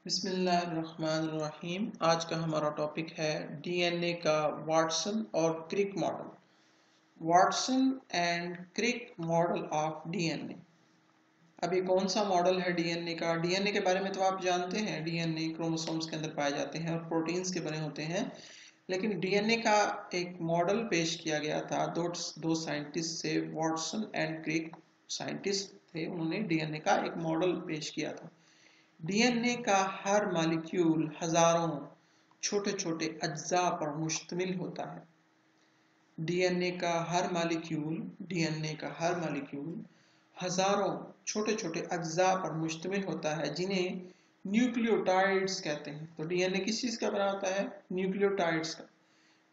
बिस्मिल्लाहिर्रहमानिर्रहीम। आज का हमारा टॉपिक है डीएनए का वाटसन और Crick model. Watson and Crick model of DNA. अभी कौन सा मॉडल है डीएनए का? डीएनए के बारे में तो आप जानते हैं, डीएनए क्रोमोसोम्स के अंदर पाए जाते हैं और प्रोटीन्स के बने होते हैं। लेकिन डीएनए का एक मॉडल पेश किया गया था दो साइंटिस्ट से, वाटसन एंड क्रिक साइंटिस्ट थे। उन्होंने डीएनए का एक मॉडल पेश किया था। डीएनए का हर मॉलिक्यूल हजारों छोटे छोटे अज्जा पर मुश्तमिल होता है। डीएनए का हर मॉलिक्यूल हजारों छोटे छोटे अज्जा पर मुश्तमिल होता है, जिन्हें न्यूक्लियोटाइड्स कहते हैं। तो डीएनए किस चीज का बना होता है? न्यूक्लियोटाइड्स का।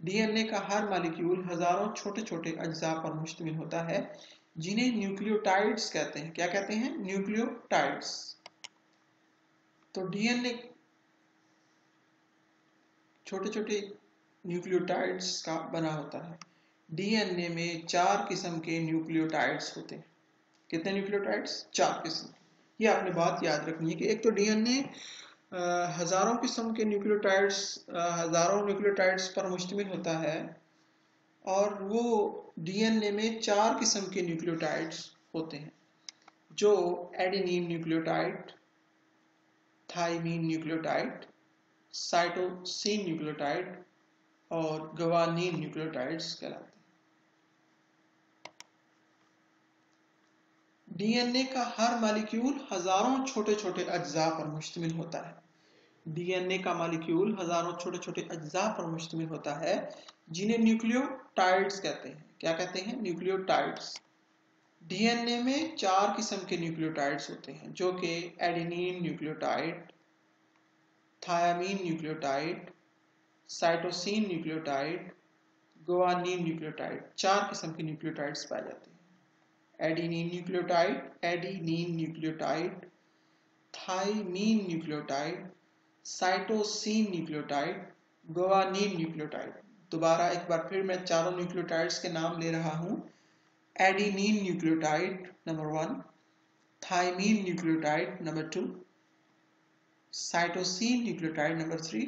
डीएनए का हर मॉलिक्यूल हजारों छोटे छोटे अज्जा पर मुश्तमिल होता है, जिन्हें न्यूक्लियोटाइड्स कहते हैं। क्या कहते हैं? न्यूक्लियोटाइड्स। तो डीएनए छोटे छोटे न्यूक्लियोटाइड्स का बना होता है। डीएनए में 4 किस्म के न्यूक्लियोटाइड्स होते हैं। कितने न्यूक्लियोटाइड्स? 4 किस्म। ये आपने बात याद रखनी है कि एक तो डीएनए हजारों किस्म के हजारों न्यूक्लियोटाइड्स पर मुश्तमिल होता है, और वो डीएनए में 4 किस्म के न्यूक्लियोटाइड्स होते हैं, जो adenine nucleotide, thymine nucleotide, cytosine nucleotide और ग्वानिन न्यूक्लियोटाइड्स कहलाते हैं। डीएनए का हर मॉलिक्यूल हजारों छोटे छोटे अज्जा पर मुश्तमिल होता है। डीएनए का मॉलिक्यूल हजारों छोटे छोटे अज्जा पर मुश्तमिल होता है, जिन्हें न्यूक्लियोटाइड्स कहते हैं। क्या कहते हैं? न्यूक्लियोटाइड्स। डीएनए में 4 किस्म के न्यूक्लियोटाइड्स होते हैं, जो कि adenine nucleotide, thymine nucleotide, cytosine nucleotide, guanine nucleotide. 4 किस्म के न्यूक्लियोटाइड्स पाए जाते हैं। Adenine nucleotide, thymine nucleotide, cytosine nucleotide, guanine nucleotide. दोबारा एक बार फिर मैं चारों न्यूक्लियोटाइड्स के नाम ले रहा हूं। Adenine nucleotide number 1, thymine nucleotide number 2, cytosine nucleotide number 3,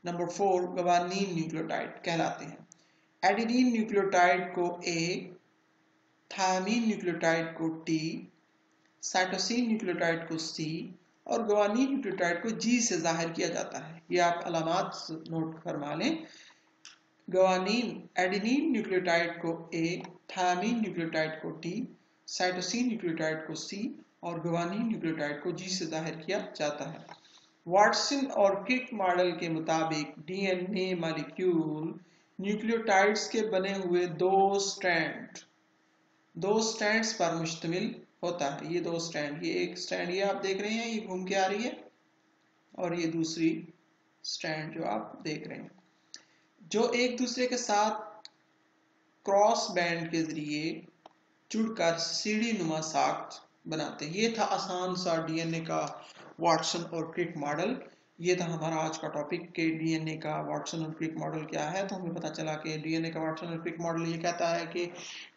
number 4 guanine nucleotide कहलाते हैं। एडेनिन न्यूक्लियोटाइड को ए, थायमीन न्यूक्लियोटाइड को टी, साइटोसिन न्यूक्लियोटाइड को सी और ग्वानिन न्यूक्लियोटाइड को जी से जाहिर किया जाता है। ये आप अलामात नोट फरमा लें। एडेनिन न्यूक्लियोटाइड को ए, थायमीन न्यूक्लियोटाइड को टी, साइटोसिन न्यूक्लियोटाइड को सी और ग्वानिन न्यूक्लियोटाइड को जी से जाहिर किया जाता है। वाटसन और क्रिक मॉडल के मुताबिक डीएनए मॉलिक्यूल न्यूक्लियोटाइड्स के बने हुए दो स्ट्रैंड्स पर मुश्तमिल होता है। ये दो स्ट्रैंड, ये एक स्ट्रैंड ये आप देख रहे हैं, ये घूम के आ रही है, और ये दूसरी स्ट्रैंड जो आप देख रहे हैं, जो एक दूसरे के साथ क्रॉस बैंड के जरिए जुड़कर सीढ़ी नुमा साख्त बनाते हैं। ये था आसान सा डीएनए का वाटसन और क्रिक मॉडल। ये था हमारा आज का टॉपिक कि डीएनए का वाटसन और क्रिक मॉडल क्या है। तो हमें पता चला कि डीएनए का वाटसन और क्रिक मॉडल ये कहता है कि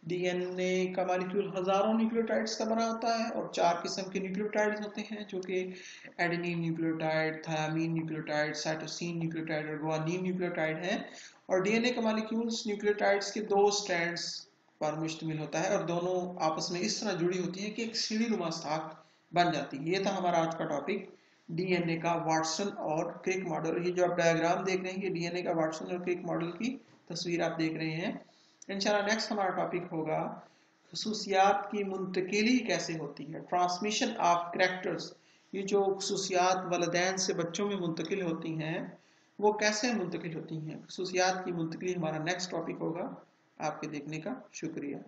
डीएनए का मॉलिक्यूल हजारों न्यूक्लियोटाइड्स का बना होता है, और 4 किस्म के न्यूक्लियोटाइड्स होते हैं, जो कि adenine nucleotide, thymine nucleotide, cytosine nucleotide और ग्वानिन न्यूक्लियोटाइड हैं। और डीएनए का मॉलिक्यूल्स न्यूक्लियोटाइड्स के 2 स्ट्रैंड्स पर मुश्तमिल होता है, और दोनों आपस में इस तरह जुड़ी होती हैं कि एक सीढ़ी नुमा साख बन जाती है। ये था हमारा आज का टॉपिक, डीएनए का वाटसन और क्रिक मॉडल। ये जो आप डायग्राम देख रहे हैं, ये डीएनए का वाटसन और क्रिक मॉडल की तस्वीर आप देख रहे हैं। इंशाल्लाह नेक्स्ट हमारा टॉपिक होगा खुसूसियात की मुंतकिली कैसे होती है, ट्रांसमिशन ऑफ कैरेक्टर्स। ये जो खुसूसियात वालिदैन से बच्चों में मुंतकिल होती हैं, वो कैसे मुंतकिल होती हैं, खुसूसियात की मुंतकिली हमारा नेक्स्ट टॉपिक होगा। आपके देखने का शुक्रिया।